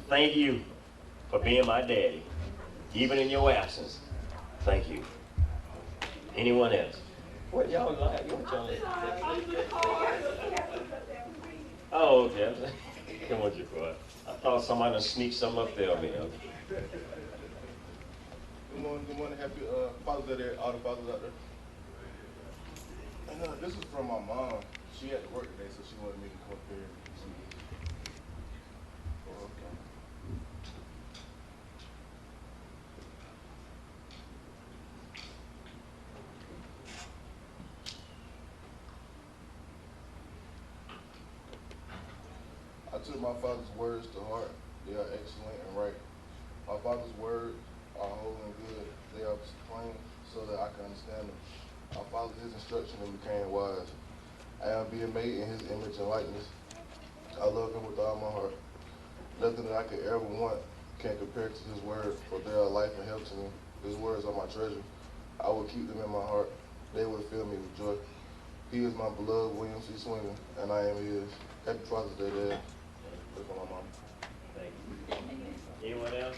thank you for being my daddy, even in your absence. Thank you. Anyone else? What y'all like? What y'all Oh, okay. Come on, Jacoy. I thought somebody would sneak something up there, man. Good morning. Happy Father's Day there, all the fathers out there. And this is from my mom. She had to work today, so she wanted me to come up here and see. Oh, okay. I took my father's words to heart. They are excellent and right. My father's words are whole and good. They are plain so that I can understand them. I followed his instruction and became wise. I am being made in his image and likeness. I love him with all my heart. Nothing that I could ever want can compare to his word, for they are life and health to me. His words are my treasure. I will keep them in my heart. They will fill me with joy. He is my beloved William C. Swinton, and I am his. Happy Father's Day, Dad. That's for my mom. Thank you. Anyone else?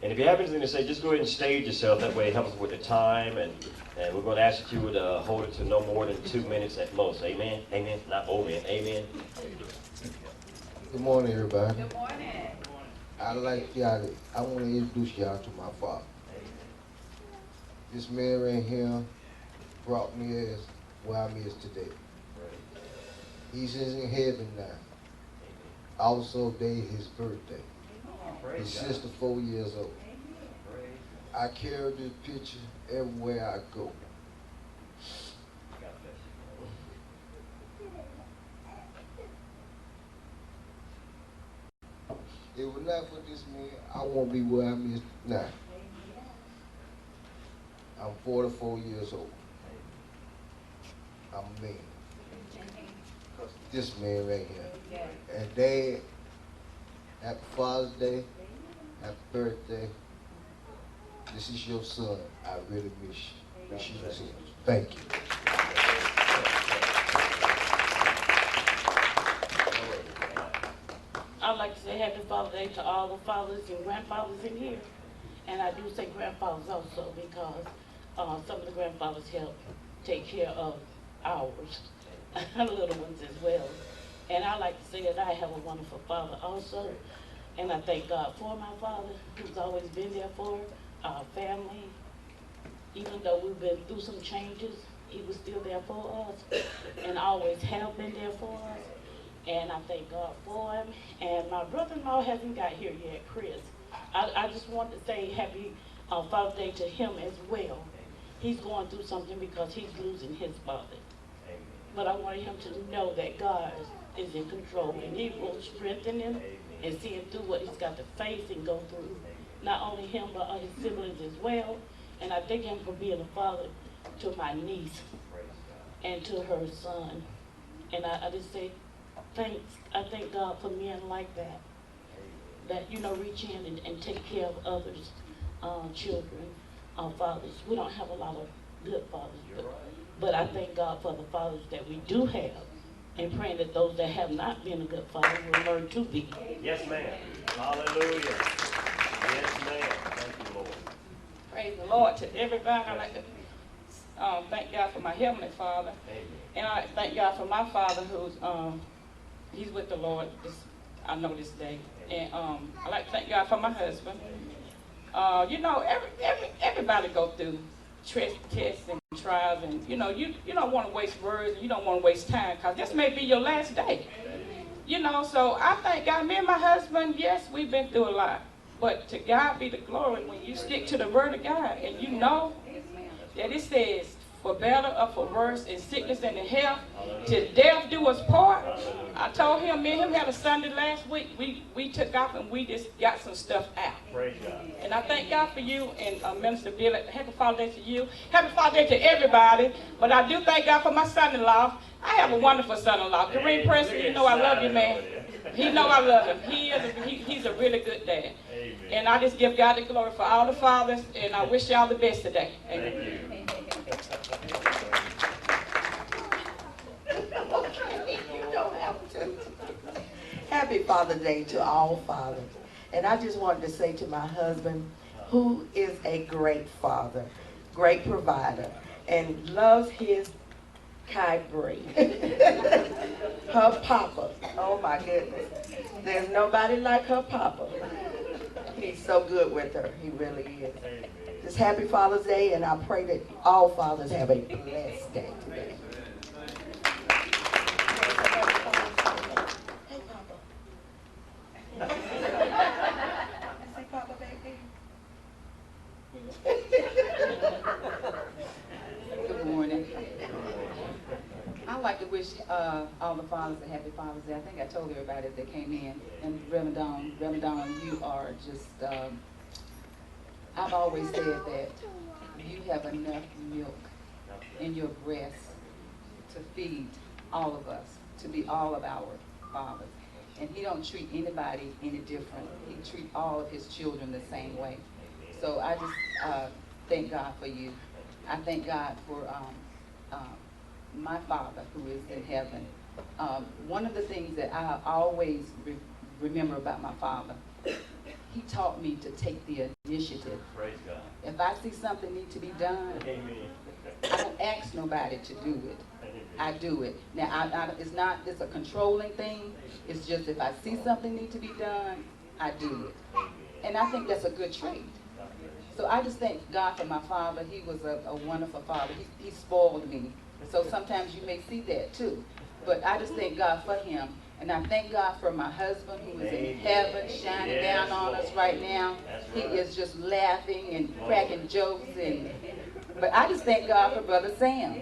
And if you have anything to say, just go ahead and stage yourself. That way it helps with the time. And we're going to ask that you would hold it to no more than 2 minutes at most. Amen? Amen? Not oh, man. Amen? Good morning, everybody. Good morning. I want to introduce y'all to my father. This man right here brought me as where I'm is today. He's in heaven now. Also, today his birthday. He's 64 years old. I carry this picture everywhere I go. If it was not for this man, I won't be where I'm is now. I'm 44 years old. I'm a man. This man right here. And Dad, happy Father's Day, happy birthday. This is your son. I really miss you. Miss you, son. Thank you. I'd like to say happy Father's Day to all the fathers and grandfathers in here. And I do say grandfathers also because some of the grandfathers help take care of ours, little ones as well. And I like to say that I have a wonderful father also. And I thank God for my father, who's always been there for our family. Even though we've been through some changes, he was still there for us and always have been there for us. And I thank God for him. And my brother-in-law hasn't got here yet, Chris. I just want to say happy Father's Day to him as well. He's going through something because he's losing his father. But I want him to know that God is in control, and he will strengthen him and see him through what he's got to face and go through. Not only him, but his siblings as well. And I thank him for being a father to my niece and to her son. And I just say thanks. I thank God for men like that, that, you know, reach in and take care of others, children, fathers. We don't have a lot of good fathers, but I thank God for the fathers that we do have, and praying that those that have not been a good father will learn to be. Yes, ma'am. Hallelujah. Yes, ma'am. Thank you, Lord. Praise the Lord to everybody. I like to thank God for my Heavenly Father. Amen. And I thank God for my father who's, he's with the Lord, I know this day. And I like to thank God for my husband. You know, everybody go through tests and trials, and you know, you don't want to waste words, and you don't want to waste time, because this may be your last day. You know, so I thank God. Me and my husband, yes, we've been through a lot, but to God be the glory when you stick to the word of God, and you know that it says, for better or for worse, in sickness and in health, till death do us part. I told him, me and him had a Sunday last week. We took off and we just got some stuff out. Praise God. And I thank God for you and Minister Billy. Happy Father's Day to you. Happy Father's Day to everybody. But I do thank God for my son-in-law. I have a wonderful son-in-law. Kareem Preston, you know I love you, man. He know I love him. He's a really good dad. Amen. And I just give God the glory for all the fathers, and I wish y'all the best today. Amen. Thank you. Happy Father's Day to all fathers. And I just wanted to say to my husband, who is a great father, great provider, and loves his Kai Bree. Her papa. Oh my goodness. There's nobody like her papa. He's so good with her. He really is. It's Happy Father's Day, and I pray that all fathers have a blessed day today. Hey, Papa. Say, Papa, baby. Good morning. I'd like to wish all the fathers a happy Father's Day. I think I told everybody that came in. And Reverend Don, you are just, I've always said that you have enough milk in your breast to feed all of us, to be all of our fathers. And he don't treat anybody any different. He treats all of his children the same way. So I just thank God for you. I thank God for my Father who is in heaven. One of the things that I always remember about my Father, he taught me to take the initiative. Praise God. If I see something need to be done, Amen. I don't ask nobody to do it. I do it. Now, it's a controlling thing. It's just if I see something need to be done, I do it. And I think that's a good trait. So I just thank God for my father. He was a wonderful father. He spoiled me. So sometimes you may see that too. But I just thank God for him. And I thank God for my husband who is in heaven shining down on us right now. He is just laughing and cracking jokes. But I just thank God for Brother Sam.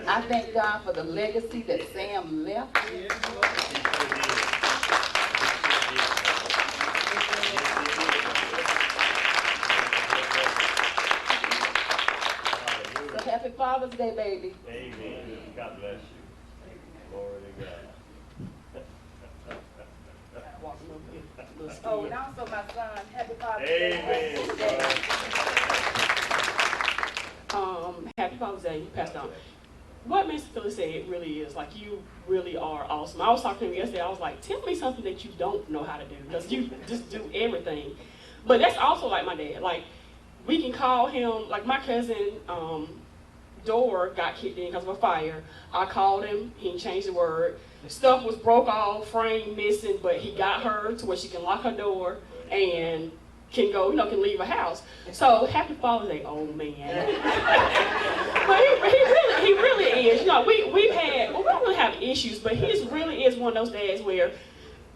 I thank God for the legacy that Sam left. So happy Father's Day, baby. Amen. God bless you. Glory to God. Oh, and also my son, happy Father's Day. Amen. Happy Father's Day, Pastor Don. What Mr. Phillips said, it really is, like, you really are awesome. I was talking to him yesterday, I was like, tell me something that you don't know how to do, because you just do everything. But that's also like my dad. Like, we can call him, like my cousin, door got kicked in because of a fire. I called him, he changed the word. Stuff was broke off, frame missing, but he got her to where she can lock her door and can go, can leave a house. So happy Father's Day, old man. But he really is. We don't really have issues, but he really is one of those dads where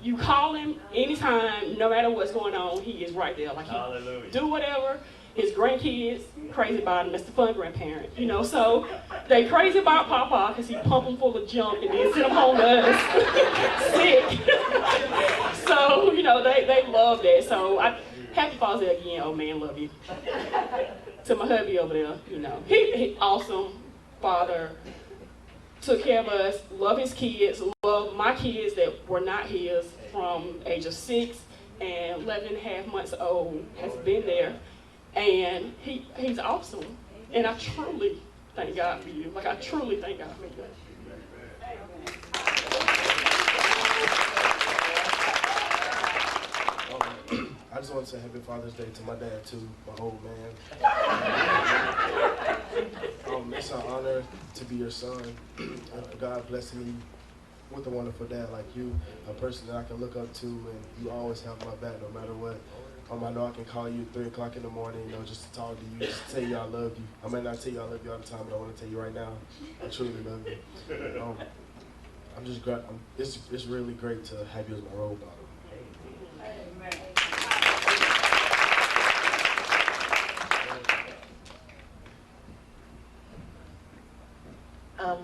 you call him anytime, no matter what's going on, he is right there. Like, he do whatever. His grandkids crazy about him. That's the fun grandparent, So they crazy about Papa because he pump them full of junk and then send them home to us sick. So they love that. So happy Father's Day again, old man. Love you. To my hubby over there, he awesome father. Took care of us. Love his kids. Love my kids that were not his from age of 6 and 11 and a half months old. Has been there. And he's awesome. And I truly thank God for you. Like, I truly thank God for you. I just want to say happy Father's Day to my dad too, my old man. It's an honor to be your son. God bless me with a wonderful dad like you, a person that I can look up to, and you always have my back no matter what. I know I can call you at 3 o'clock in the morning, just to talk to you, just to tell you I love you. I may not tell you I love you all the time, but I want to tell you right now, I truly love you. I'm just glad. It's really great to have you as my role model.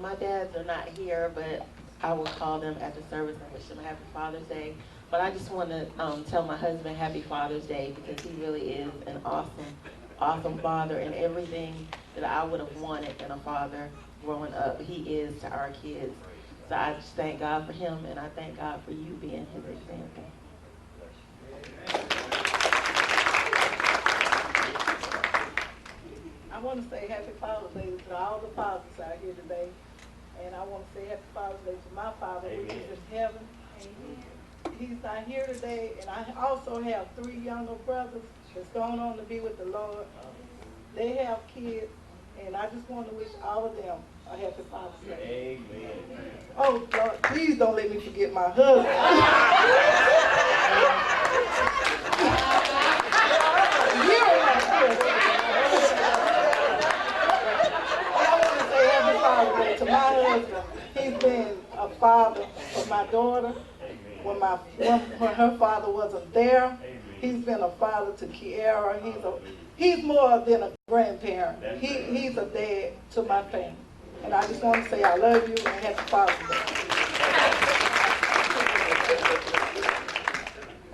My dads are not here, but I will call them at the service and wish them a happy Father's Day. But I just want to tell my husband happy Father's Day because he really is an awesome father, and everything that I would have wanted in a father growing up, he is to our kids. So I just thank God for him, and I thank God for you being his example. I want to say happy Father's Day to all the fathers out here today. And I want to say happy Father's Day to my father, which is in heaven. Amen. he's not here today, and I also have 3 younger brothers that's going on to be with the Lord. They have kids, and I just want to wish all of them a happy Father's Day. Amen. Oh, Lord, please don't let me forget my husband. I want to say happy Father's Day to my husband. He's been a father of my daughter when her father wasn't there. He's been a father to Kiara. He's more than a grandparent. He's a dad to my family. And I just want to say I love you and happy Father's Day.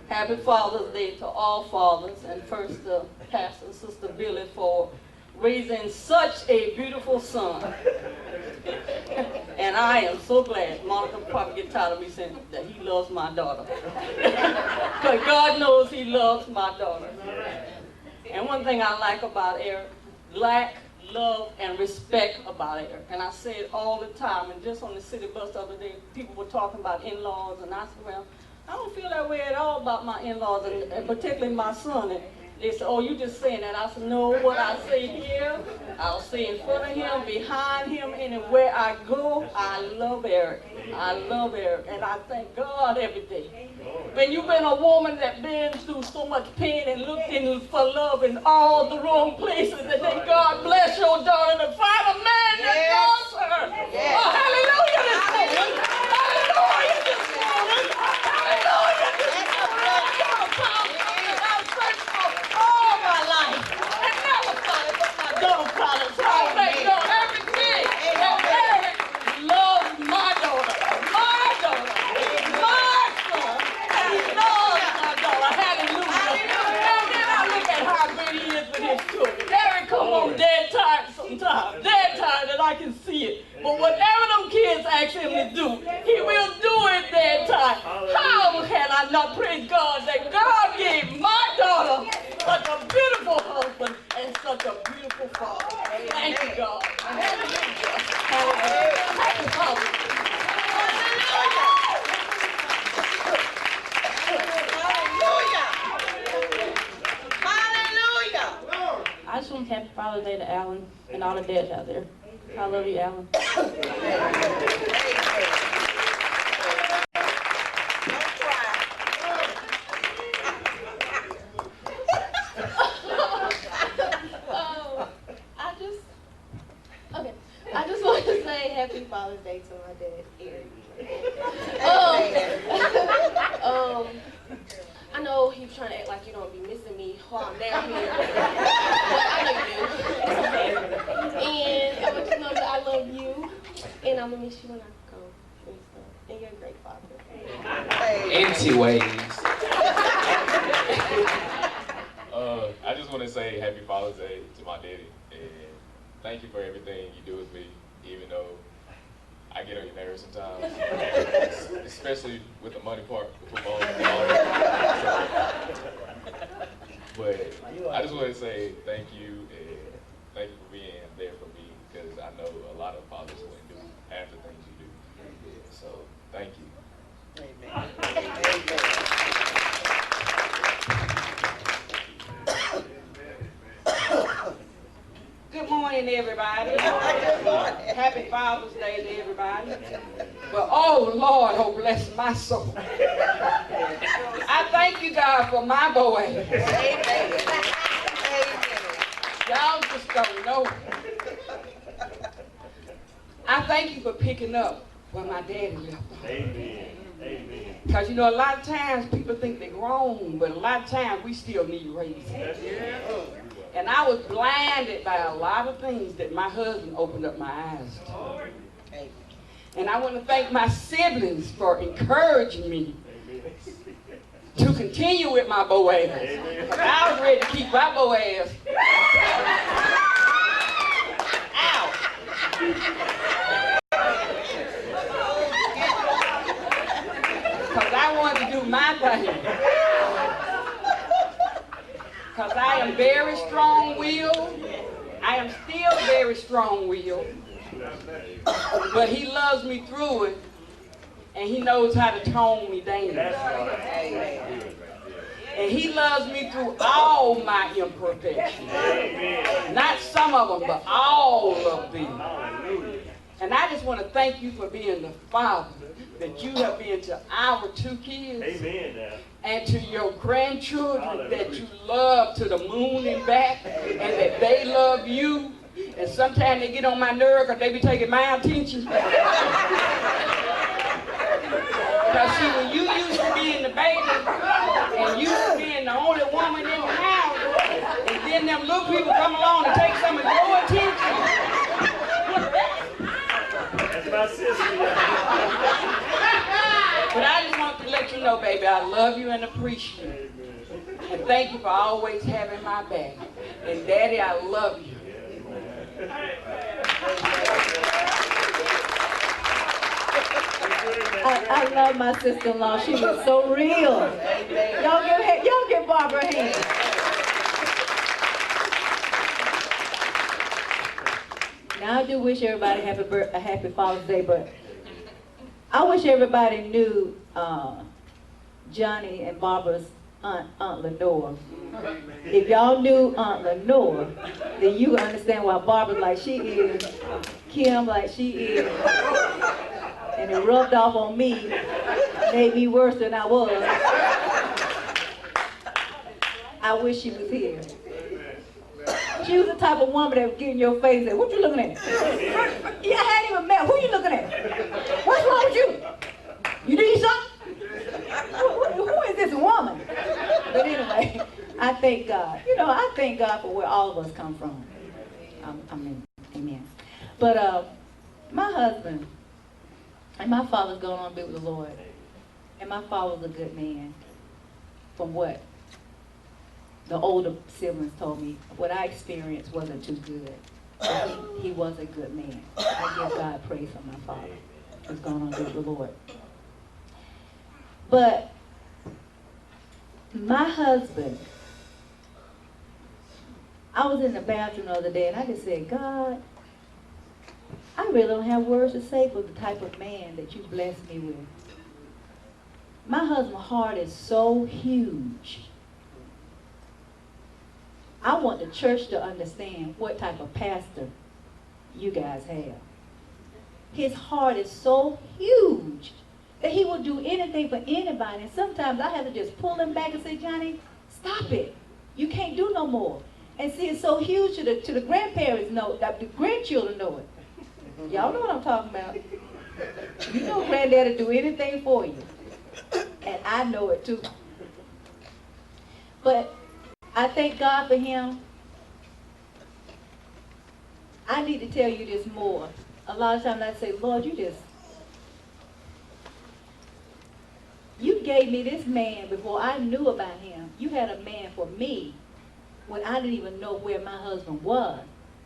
Happy Father's Day to all fathers, and first to Pastor and Sister Billy for raising such a beautiful son. And I am so glad. Monica probably get tired of me saying that he loves my daughter. But God knows he loves my daughter. And one thing I like about Eric, love, and respect about Eric. And I say it all the time. And just on the city bus the other day, people were talking about in-laws, and I said, well, I don't feel that way at all about my in-laws, and particularly my son. And they said, oh, you just saying that. I said, no, what I say here, I'll say in front of him, behind him, anywhere I go. I love Eric. I love Eric, and I thank God every day. When you've been a woman that's been through so much pain and looking for love in all the wrong places, and then God bless your daughter to find a man that loves her. Yes. Oh, hallelujah this morning. Hallelujah this morning. Hallelujah this morning. God found something I've searched for all my life and never found it, but my daughter found it. So I thank God every day that Eric loves my daughter, my son, and he loves my daughter. Hallelujah. And then I look at how great he is with his children. Eric come home dead tired sometimes, dead tired that I can see it. But whatever them kids ask him to do, he will do it dead tired. How can I not praise God that God gave my daughter such a beautiful husband and such a beautiful father? Thank you, God. Hallelujah. Happy Father's Day. I just want to happy Father's Day to Alan and all the dads out there. I love you, Alan. I just want to say happy Father's Day to my dad, Eric. I know he was trying to act like you don't be missing me while I'm down here. But I know you do. It's okay. And I want you to know that I love you. And I'm going to miss you when I go and stuff. And you're a great father. Anti-ways. I just want to say happy Father's Day to my daddy. And thank you for everything you do with me, even though I get on your nerves sometimes, especially with the money part, the football and all that. But I just want to say thank you, and thank you for being there for me, because I know a lot of fathers wouldn't do half the things you do. So thank you. Good morning, everybody. Good morning. Happy Father's Day to everybody. Well, oh, Lord, oh, bless my soul. I thank you, God, for my boy. Amen. Y'all just don't know. I thank you for picking up where my daddy left off. Amen. Amen. Because, you know, a lot of times people think they're grown, but a lot of times we still need raising. And I was blinded by a lot of things that my husband opened up my eyes to. And I want to thank my siblings for encouraging me to continue with my Boaz. I was ready to keep my Boaz. Ow! Because I wanted to do my thing. Because I am very strong-willed. I am still very strong-willed. But he loves me through it. and he knows how to tone me down. And he loves me through all my imperfections. Not some of them, but all of them. And I just want to thank you for being the father that you have been to our 2 kids. Amen. And to your grandchildren that you love to the moon and back, and that they love you. And sometimes they get on my nerve because they be taking my attention. Because see, when you used to being the baby, and you being the only woman in the house, and then them little people come along and take some of your attention. That's my sister. But I just want to let you know, baby, I love you and appreciate you. And thank you for always having my back. And Daddy, I love you. I love my sister-in-law. She was so real. Y'all give Barbara a hand. Now I do wish everybody a happy Father's Day, but I wish everybody knew Johnny and Barbara's Aunt Lenore. If y'all knew Aunt Lenore, then you understand why Barbara like she is, Kim like she is, and it rubbed off on me, made me worse than I was. I wish she was here. She was the type of woman that would get in your face and say, what you looking at? Yeah, I hadn't even met. Who you looking at? What's wrong with you? You need something? Who is this woman? But anyway, I thank God. You know, I thank God for where all of us come from. Amen. But my husband and my father's going on to be with the Lord. And my father was a good man. From what the older siblings told me, what I experienced wasn't too good. But he was a good man. I give God praise for my father who's going on to be with the Lord. But my husband, I was in the bathroom the other day and I just said, God, I really don't have words to say for the type of man that you blessed me with. My husband's heart is so huge. I want the church to understand what type of pastor you guys have. His heart is so huge that he will do anything for anybody. And sometimes I have to just pull him back and say, Johnny, stop it. You can't do no more. And see, it's so huge to the grandparents know, that the grandchildren know it. Y'all know what I'm talking about. You know granddaddy do anything for you. And I know it too. But I thank God for him. I need to tell you this more. A lot of times I say, Lord, you gave me this man before I knew about him. You had a man for me when I didn't even know where my husband was.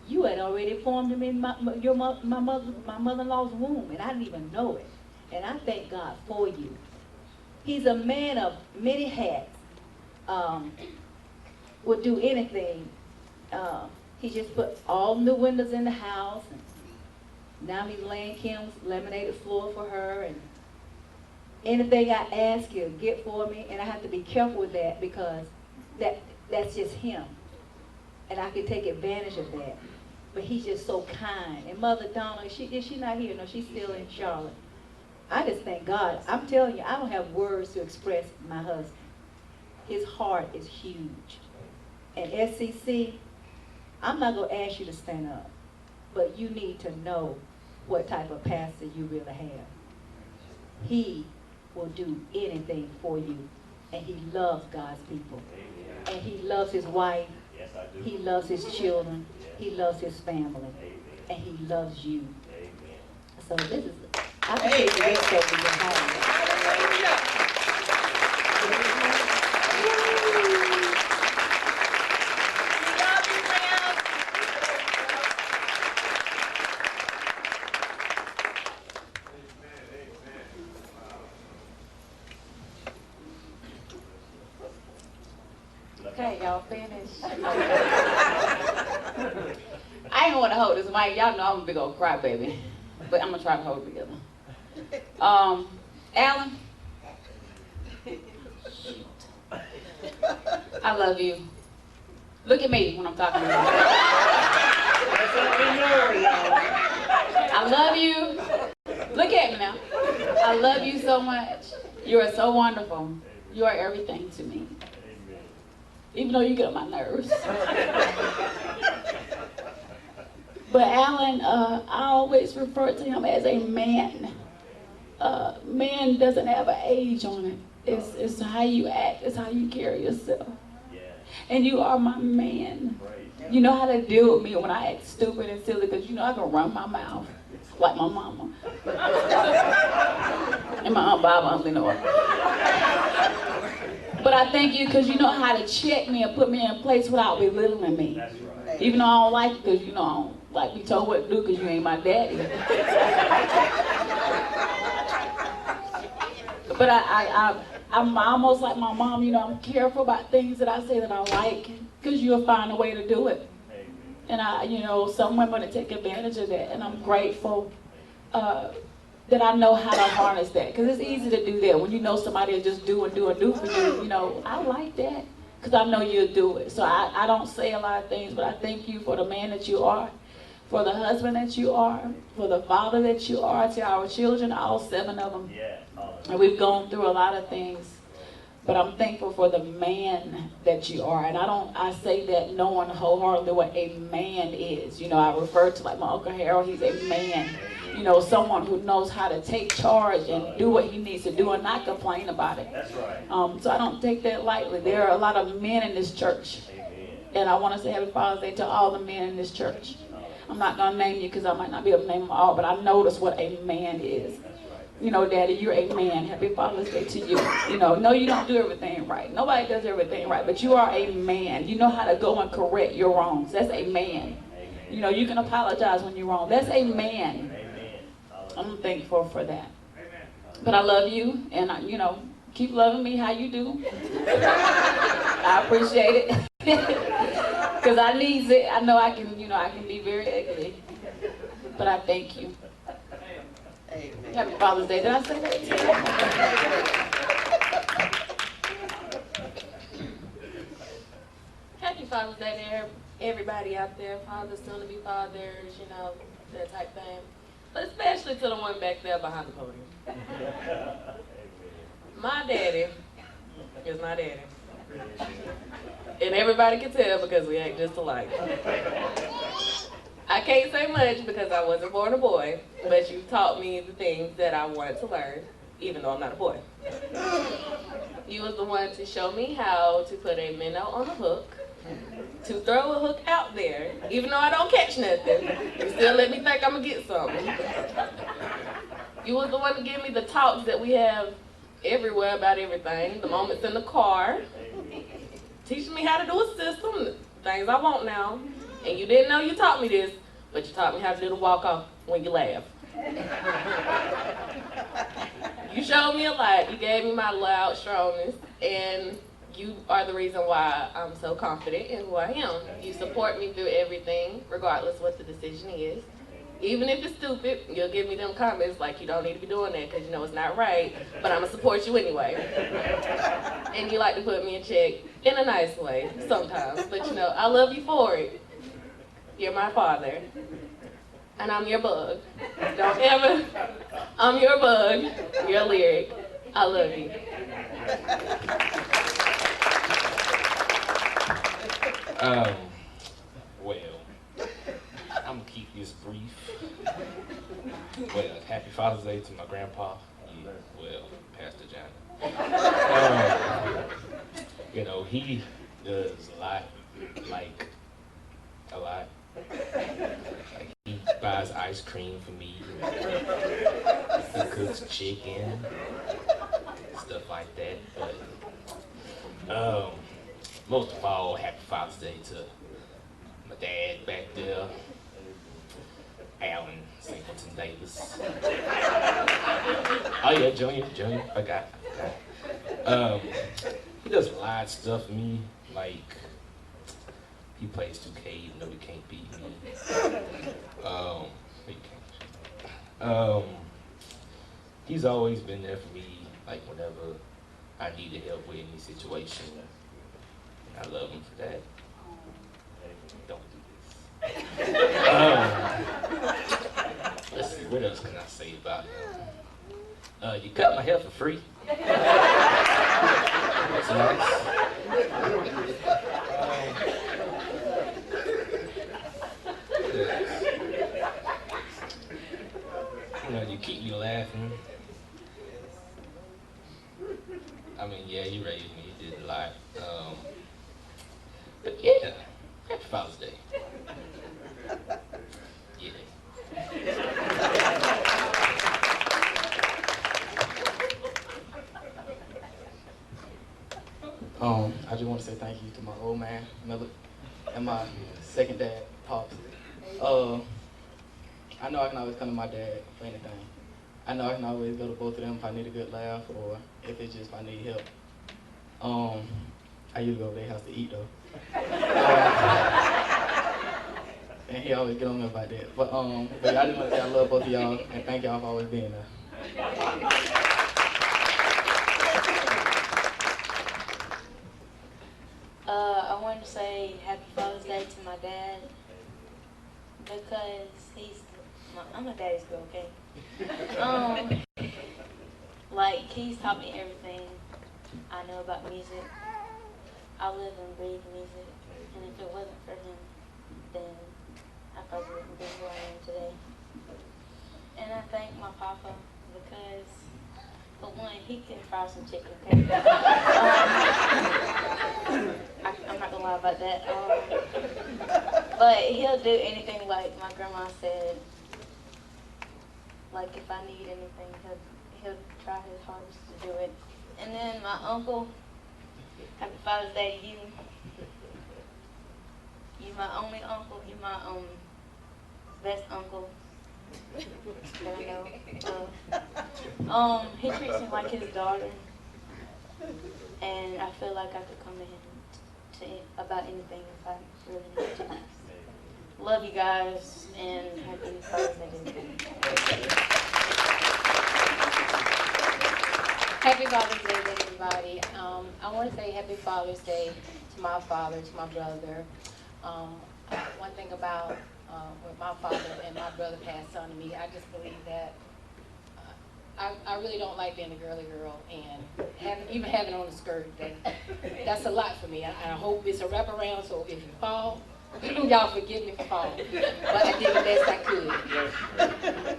You had already formed him in my mother-in-law's womb, and I didn't even know it. And I thank God for you. He's a man of many hats. Would do anything. He just put all new windows in the house, and now he's laying Kim's laminated floor for her, and anything I ask he'll get for me, and I have to be careful with that because that's just him, and I can take advantage of that. But he's just so kind. And Mother Donna, is she not here? No, she's still in Charlotte. I just thank God. I'm telling you, I don't have words to express my husband. His heart is huge. And SCC, I'm not going to ask you to stand up, but you need to know what type of pastor you really have. He will do anything for you, and he loves God's people. And he loves his wife. Yes, I do. He loves his children. He loves his family. And he loves you. So this is, I can take the rest of your home. Okay, y'all finished? I ain't gonna hold this mic. Y'all know I'm a big old crybaby, but I'm gonna try to hold it together. Alan, I love you. Look at me when I'm talking to you. I love you. Look at me now. I love you so much. You are so wonderful. You are everything to me. Even though you get on my nerves. But Alan, I always refer to him as a man. Man doesn't have an age on it. It's how you act, it's how you carry yourself. And you are my man. You know how to deal with me when I act stupid and silly, because you know I can run my mouth like my mama. And my Aunt Bob, Aunt Lenore. But I thank you because you know how to check me and put me in a place without belittling me. Even though I don't like you because you know I don't like be told what to do because you ain't my daddy. But I'm almost like my mom, you know, I'm careful about things that I say that I like because you'll find a way to do it. And you know, some women to take advantage of that, and I'm grateful that I know how to harness that, because it's easy to do that when you know somebody will just do for you. You know, I like that because I know you'll do it. So I don't say a lot of things, but I thank you for the man that you are, for the husband that you are, for the father that you are to our children, all 7 of them. And we've gone through a lot of things. But I'm thankful for the man that you are. And I say that knowing wholeheartedly what a man is. You know, I refer to like my Uncle Harold, he's a man. You know, someone who knows how to take charge and do what he needs to do and not complain about it. That's right. So I don't take that lightly. There are a lot of men in this church. And I want to say Happy Father's Day to all the men in this church. I'm not going to name you because I might not be able to name them all, but I notice what a man is. You know, Daddy, you're a man. Happy Father's Day to you. You know, no, you don't do everything right. Nobody does everything right, but you are a man. You know how to go and correct your wrongs. That's a man. You know, you can apologize when you're wrong. That's a man. I'm thankful for that. But I love you, and you know, keep loving me how you do. I appreciate it. Because I need it. I know I can, you know, I can be very ugly. But I thank you. Amen. Happy Father's Day. Did I say that? Happy Father's Day to everybody out there, fathers, soon-to-be fathers, you know, that type thing. But especially to the one back there behind the podium. My daddy is my daddy. And everybody can tell because we act just alike. I can't say much because I wasn't born a boy, but you taught me the things that I wanted to learn, even though I'm not a boy. You was the one to show me how to put a minnow on a hook, to throw a hook out there, even though I don't catch nothing. You still let me think I'm gonna get something. You was the one to give me the talks that we have everywhere about everything, the moments in the car, teaching me how to do a system, things I want now. And you didn't know you taught me this, but you taught me how to do the walk-off when you laugh. You showed me a lot. You gave me my loud strongness, and you are the reason why I'm so confident in who I am. You support me through everything, regardless what the decision is. Even if it's stupid, you'll give me them comments like you don't need to be doing that because you know it's not right, but I'm going to support you anyway. And you like to put me in check in a nice way sometimes, but you know, I love you for it. You're my father, and I'm your bug. Don't ever, I'm your bug, your lyric. I love you. Well, I'm gonna keep this brief. Well, happy Father's Day to my grandpa. Yeah, well, Pastor Johnny. You know, he does a lot, like, a lot. Like, he buys ice cream for me. He cooks chicken, stuff like that. But most of all, happy Father's Day to my dad back there, Alan Singleton Davis. Oh yeah, Junior, I got. He does a lot of stuff for me, like. He plays 2K even though he can't beat me. he's always been there for me, like whenever I needed help with any situation. I love him for that. Don't do this. Let's see, what else can I say about him? You cut my hair for free. That's nice. You keep me laughing. I mean, yeah, you raised me, you did a lot. But yeah, happy Father's Day. Yeah. I just want to say thank you to my old man, Miller, and my second dad, Pops. I know I can always come to my dad for anything. I know I can always go to both of them if I need a good laugh or if it's just if I need help. I usually go to their house to eat though. And he always get on me about that. But yeah, I just want to say I love both of y'all and thank y'all for always being there. I wanted to say Happy Father's Day to my dad because I'm a daddy's girl, okay? Like, he's taught me everything I know about music. I live and breathe music, and if it wasn't for him, then I probably wouldn't be who I am today. And I thank my papa because, for one, he can fry some chicken, okay? I'm not gonna lie about that. But he'll do anything like my grandma said. Like if I need anything, he'll try his hardest to do it. And then my uncle, happy Father's Day to you. You're my only uncle. You're my best uncle that I know. He treats me like his daughter, and I feel like I could come to him about anything if I really need to. Love you guys, and happy Father's Day. Happy Father's Day to everybody. I want to say Happy Father's Day to my father, to my brother. One thing about when my father and my brother passed on to me, I just believe that I really don't like being a girly girl and even having on a skirt. That's a lot for me. I hope it's a wraparound, so if you fall, y'all forgive me for falling. But I did the best I could.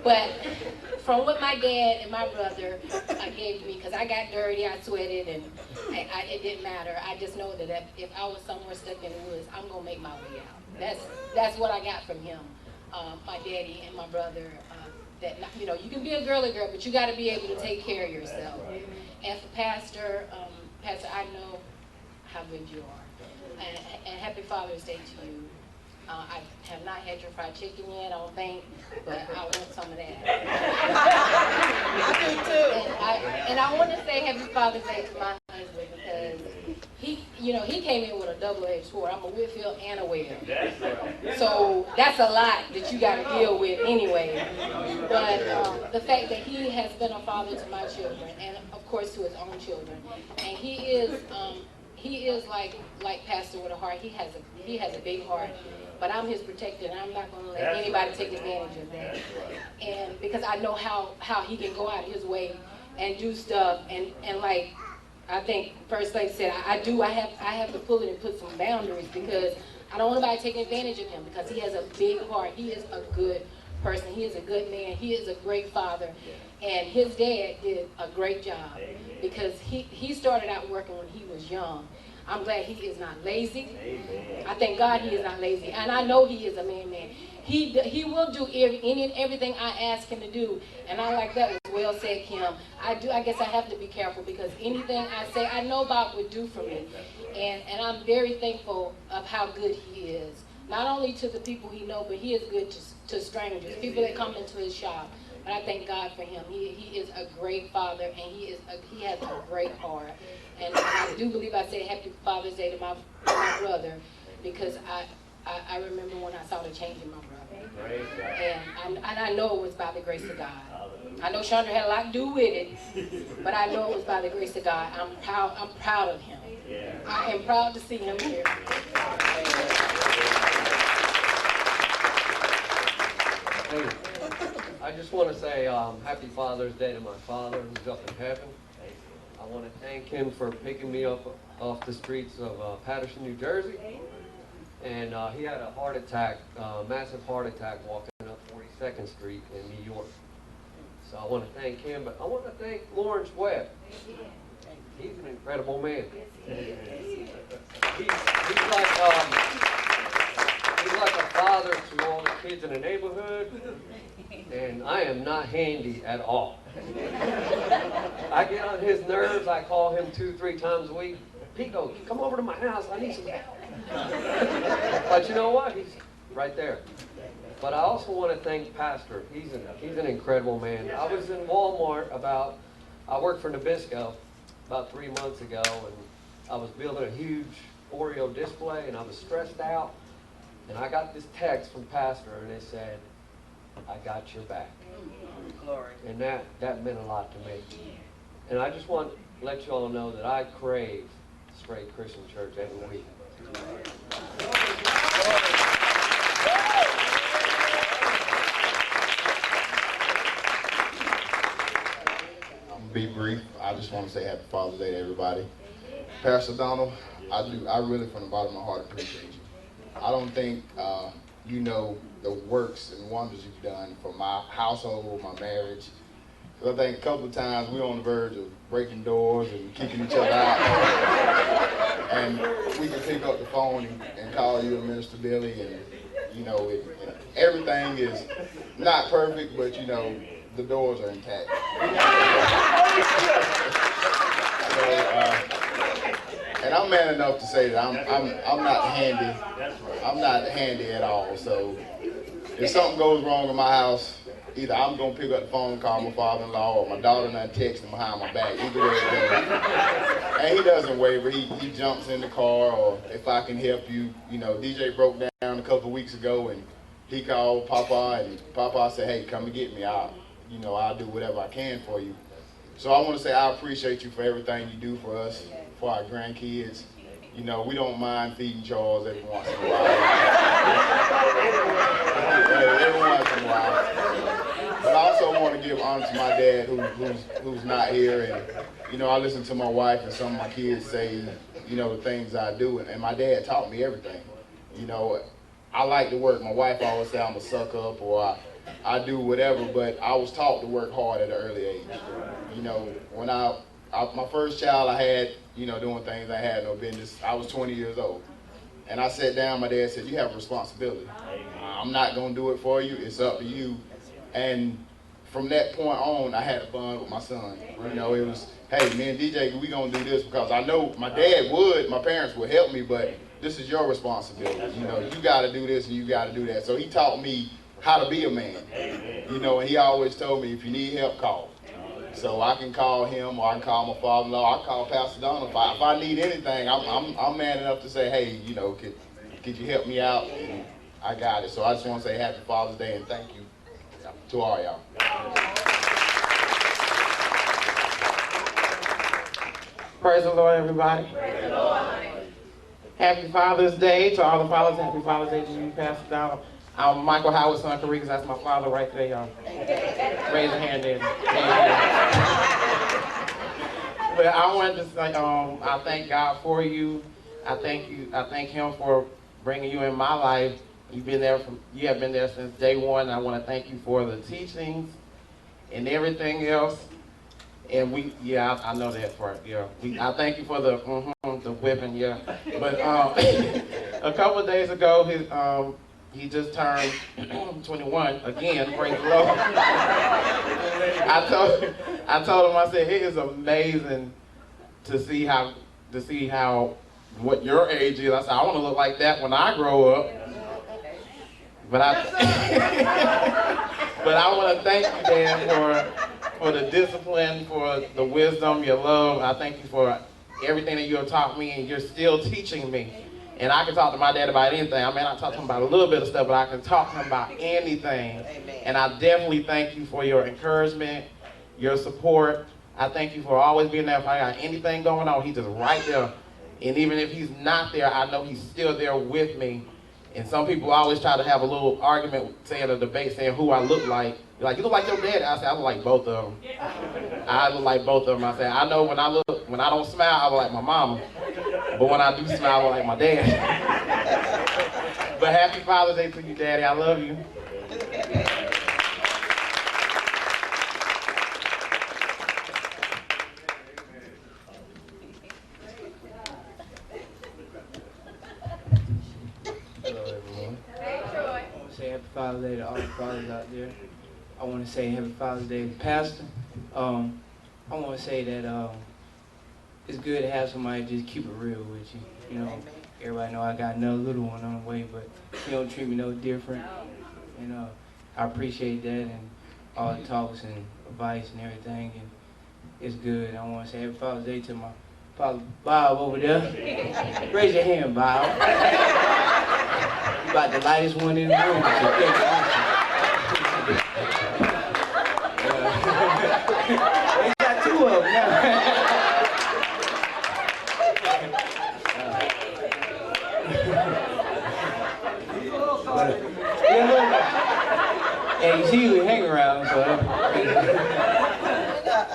But from what my dad and my brother gave me, because I got dirty, I sweated, and it didn't matter. I just know that if I was somewhere stuck in the woods, I'm going to make my way out. That's what I got from him, my daddy and my brother. That you can be a girly girl, but you got to be able to take care of yourself. And for Pastor, I know how good you are. And happy Father's Day to you. I have not had your fried chicken yet, I don't think, but I want some of that. I do too. And I want to say happy Father's Day to my husband because he came in with a double-edged sword. I'm a Whitfield and a Webb. So that's a lot that you got to deal with anyway. But the fact that he has been a father to my children and of course to his own children, and he is like Pastor with a heart. He has a big heart, but I'm his protector, and I'm not going to let anybody take advantage of that. And because I know how he can go out of his way and do stuff, and like I think First Lady said, I have to pull it and put some boundaries because I don't want anybody taking advantage of him because he has a big heart. He is a good person. He is a good man. He is a great father. And his dad did a great job because he started out working when he was young. I'm glad he is not lazy. I thank God he is not lazy. And I know he is a man. He will do everything I ask him to do. And I like that was well said, Kim. I guess I have to be careful because anything I say, I know Bob would do for me. And I'm very thankful of how good he is. Not only to the people he knows, but he is good to strangers, people that come into his shop. But I thank God for him. He is a great father, and he has a great heart. And I do believe I said Happy Father's Day to my brother because I remember when I saw the change in my brother. And I know it was by the grace of God. I know Chandra had a lot to do with it, but I know it was by the grace of God. I'm proud of him. I am proud to see him here. Hey, I just want to say Happy Father's Day to my father who's up in heaven. I want to thank him for picking me up off the streets of Patterson, New Jersey. And he had a heart attack, massive heart attack walking up 42nd Street in New York. So I want to thank him, but I want to thank Lawrence Webb. He's an incredible man. He's like a father to all the kids in the neighborhood, and I am not handy at all. I get on his nerves. I call him 2-3 times a week. Pico, come over to my house. I need some help. But you know what? He's right there. But I also want to thank Pastor. He's an incredible man. I was in Walmart I worked for Nabisco about 3 months ago, and I was building a huge Oreo display, and I was stressed out. And I got this text from Pastor, and it said, "I got your back." Glory. And that meant a lot to me. And I just want to let you all know that I crave Straight Christian Church every week. I'm gonna be brief. I just want to say Happy Father's Day to everybody. Pastor Donald, I really from the bottom of my heart appreciate you. I don't think you know the works and wonders you've done for my household, my marriage. Because I think a couple of times we were on the verge of breaking doors and kicking each other out. And we can pick up the phone and call you and Minister Billy, and you know, everything is not perfect, but you know, the doors are intact. And I'm man enough to say that I'm not handy. I'm not handy at all. So if something goes wrong in my house, either I'm gonna pick up the phone and call my father-in-law, or my daughter and I text him behind my back. Either way it goes. And he doesn't waver. He jumps in the car, or if I can help you, you know, DJ broke down a couple of weeks ago, and he called Papa, and Papa said, "Hey, come and get me. I'll do whatever I can for you." So I want to say I appreciate you for everything you do for us, for our grandkids. You know, we don't mind feeding Charles every once in a while. Every once in a while. But I also want to give honor to my dad who's not here. And, you know, I listen to my wife and some of my kids say, you know, the things I do. And my dad taught me everything. You know, I like to work. My wife always say I'm a suck up, or I do whatever, but I was taught to work hard at an early age. You know, when my first child I had, you know, doing things I had no business, I was 20 years old. And I sat down, my dad said, "You have a responsibility. I'm not going to do it for you. It's up to you." And from that point on, I had a bond with my son. You know, it was, "Hey, me and DJ, we going to do this because I know my parents would help me, but this is your responsibility. You know, you got to do this and you got to do that." So he taught me how to be a man. You know, and he always told me, if you need help, call. So I can call him, or I can call my father-in-law. I call Pastor Donald. If I need anything, I'm man enough to say, "Hey, you know, could you help me out?" And I got it. So I just want to say Happy Father's Day and thank you to all y'all. Praise the Lord, everybody. Happy Father's Day to all the fathers. Happy Father's Day to you, Pastor Donald. I'm Michael Howard's son, Carigas. That's my father right there, y'all. Raise your hand there. But I wanted to say, I thank God for you. I thank Him for bringing you in my life. You have been there since day one. I want to thank you for the teachings and everything else. And I know that part. Yeah, I thank you for the whipping. Yeah, but a couple of days ago, he just turned 21 again. Praise the Lord. I told him, I said, "It is amazing to see how what your age is." I said, "I want to look like that when I grow up." But I want to thank you, Dad, for the discipline, for the wisdom, your love. I thank you for everything that you have taught me, and you're still teaching me. And I can talk to my dad about anything. I may not talk to him about a little bit of stuff, but I can talk to him about anything. Amen. And I definitely thank you for your encouragement, your support. I thank you for always being there. If I got anything going on, he's just right there. And even if he's not there, I know he's still there with me. And some people always try to have a little argument, saying a debate, saying who I look like. You're like, you look like your dad. I say, I look like both of them. I look like both of them. I say, I know when I don't smile, I look like my mama. But when I do smile, I look like my dad. But happy Father's Day to you, Daddy. I love you. Hello, everyone. Hey, Troy. I want to say Happy Father's Day to all the fathers out there. I want to say Happy Father's Day to Pastor. I want to say that it's good to have somebody just keep it real with you. You know, everybody know I got another little one on the way, but he don't treat me no different. And I appreciate that and all the talks and advice and everything. And it's good. I want to say Happy Father's Day to my father Bob over there. Raise your hand, Bob. You about the lightest one in the room. So we got two of them now. And you see we hang around, so.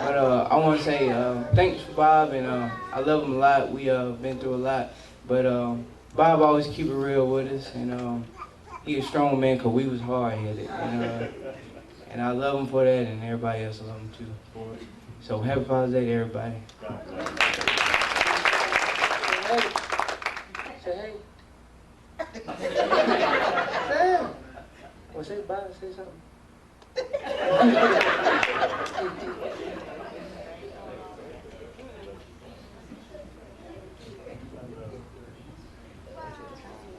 But I want to say thanks for Bob, and I love him a lot. We been through a lot, but Bob always keep it real with us, and he a strong man because we was hard-headed, and I love him for that, and everybody else love him too for it. So happy Father's Day to everybody. Say hey. Well, say bye, say something.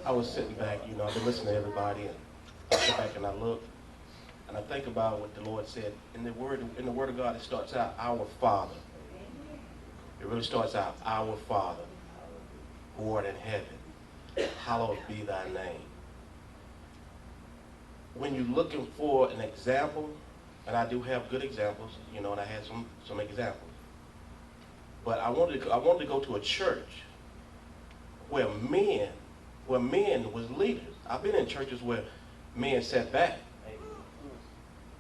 I was sitting back, I've been listening to everybody, and I sit back and I look, and I think about what the Lord said. In the Word of God, it starts out, our Father. It really starts out, our Father, who art in heaven, hallowed be thy name. When you're looking for an example, and I do have good examples, and I had some examples, but I wanted to go to a church where men was leaders. I've been in churches where men sat back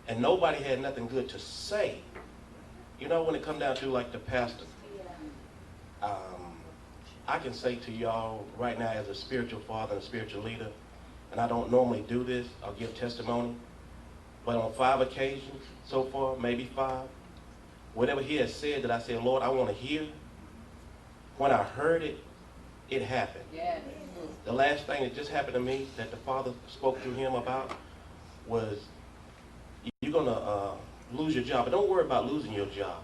and nobody had nothing good to say. When it comes down to like the pastor, I can say to y'all right now as a spiritual father and a spiritual leader, and I don't normally do this, I'll give testimony, but on 5 occasions so far, maybe 5, whatever he has said that I said, Lord, I want to hear, when I heard it, it happened. Yes. The last thing that just happened to me that the Father spoke through him about was, you're going to lose your job, but don't worry about losing your job.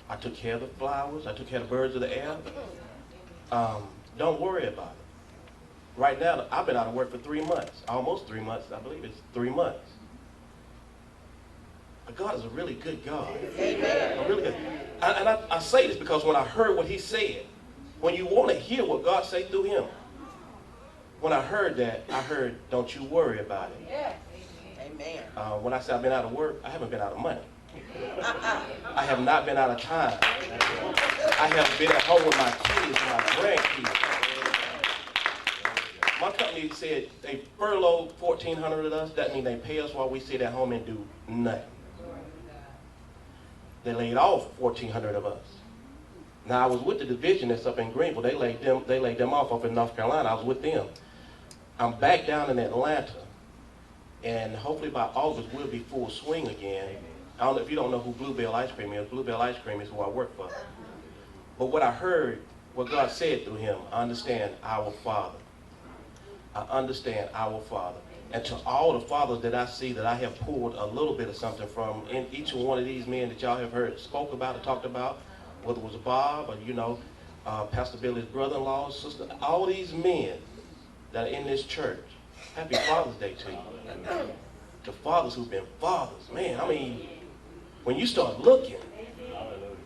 I took care of the flowers, I took care of the birds of the air. Don't worry about it. Right now, I've been out of work for 3 months, almost 3 months, I believe it's 3 months. But God is a really good God. Amen. A really good. And I say this because when I heard what he said, when you want to hear what God say through him, when I heard that, I heard, don't you worry about it. Yeah. Amen. When I say I've been out of work, I haven't been out of money. I have not been out of time. I have been at home with my kids and my grandkids. My company said they furloughed 1,400 of us. That means they pay us while we sit at home and do nothing. They laid off 1,400 of us. Now I was with the division that's up in Greenville. They laid them off up in North Carolina. I was with them. I'm back down in Atlanta, and hopefully by August we'll be full swing again. I don't know if you don't know who Bluebell Ice Cream is. Bluebell Ice Cream is who I work for. But what I heard, what God said through him, I understand our Father. I understand our Father. And to all the fathers that I see that I have pulled a little bit of something from, in each one of these men that y'all have heard spoke about or talked about, whether it was Bob or, Pastor Billy's brother-in-law, sister, all these men that are in this church, happy Father's Day to you. The fathers who've been fathers, man, I mean, when you start looking,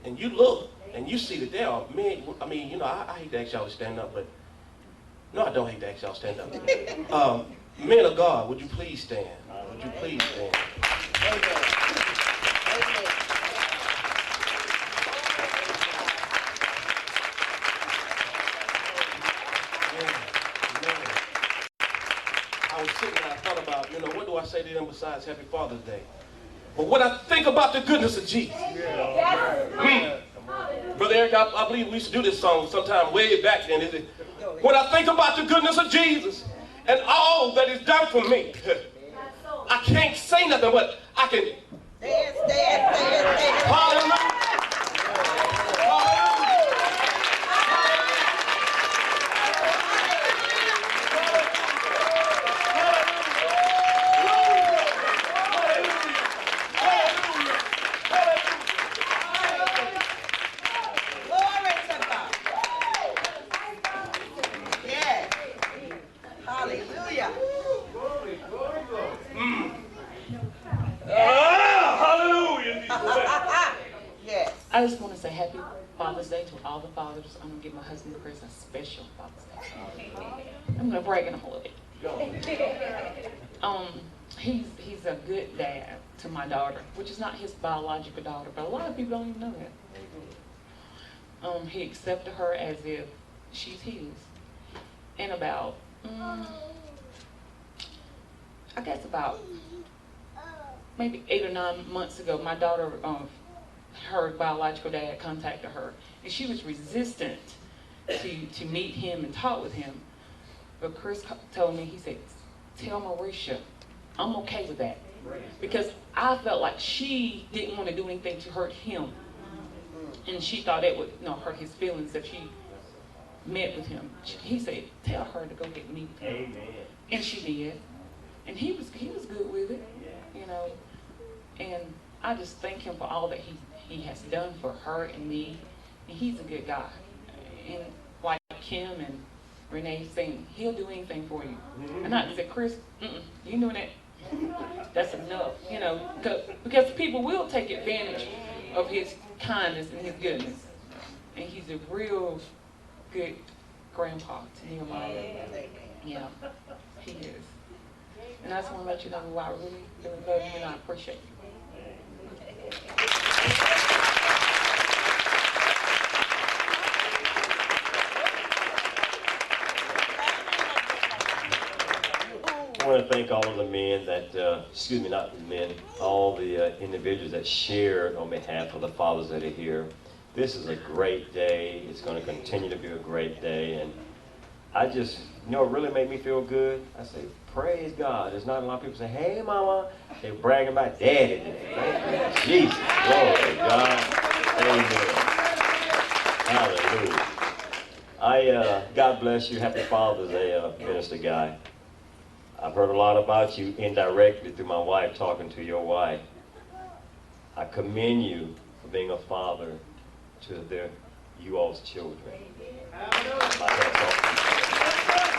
and you look, and you see that there are men, I hate to ask y'all to stand up, but No, I don't hate to ask y'all stand up. Men of God, would you please stand? Would you please stand? I was sitting there, I thought about, what do I say to them besides Happy Father's Day? But when I think about the goodness of Jesus, Brother Eric, I believe we used to do this song sometime way back then. Is it? When I think about the goodness of Jesus and all that is done for me, I can't say nothing, but I can dance. Hallelujah. I just want to say Happy Father's Day to all the fathers. I'm going to give my husband Chris a special Father's Day. I'm going to brag on him a little bit. He's a good dad to my daughter, which is not his biological daughter, but a lot of people don't even know that. He accepted her as if she's his. And about, I guess about maybe 8 or 9 months ago, my daughter, her biological dad contacted her, and she was resistant to meet him and talk with him. But Chris told me, he said, tell Marisha, I'm okay with that. Because I felt like she didn't want to do anything to hurt him. And she thought it would hurt his feelings if she met with him. He said, tell her to go get me with him. Amen. And she did. And he was good with it, And I just thank him for all that he has done for her and me. And he's a good guy. And like Kim and Renee saying, he'll do anything for you. And I said, Chris, you doing that? That's enough, because people will take advantage of his kindness and his goodness. And he's a real good grandpa to Nehemiah. Yeah, he is. And I just want to let you know who I really, really love you and I appreciate you. I want to thank all of the men that, not the men, all the individuals that shared on behalf of the fathers that are here. This is a great day. It's going to continue to be a great day. And I just, it really made me feel good. I say, praise God. There's not a lot of people say, hey, mama. They're bragging about daddy today. Thank you, Jesus. Glory to God. Amen. Hallelujah. God bless you. Happy Father's Day, Minister Guy. I've heard a lot about you indirectly through my wife talking to your wife. I commend you for being a father to you all's children. My hat's off to you.